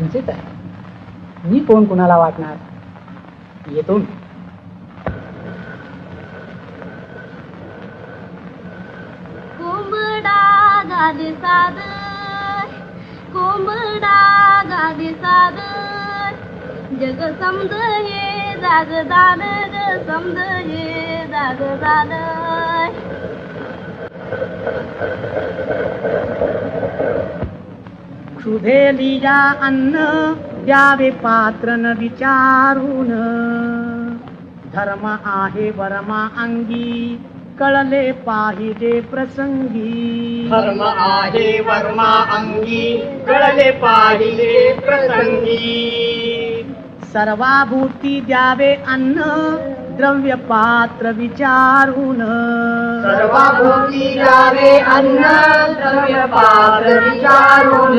तुमचेच आहे, मी कोण कुणाला वाटणार. येतो मी. कोंबडा गादी सादर, कोंबडा गादी सादर, जग समज हे जागदार, ग समज हे जागदार. क्षुधेली या अन्न द्यावे पात्र न विचारून, धर्म आहे वर्मा अंगी कळले पाहिजे प्रसंगी. धर्म आहे वर्मा अंगी कळले पाहिजे प्रसंगी. सर्वाभूती द्यावे अन्न द्रव्य पात्र विचारून, सर्वाभूती द्यावे अन्न द्रव्य पात्र विचारून.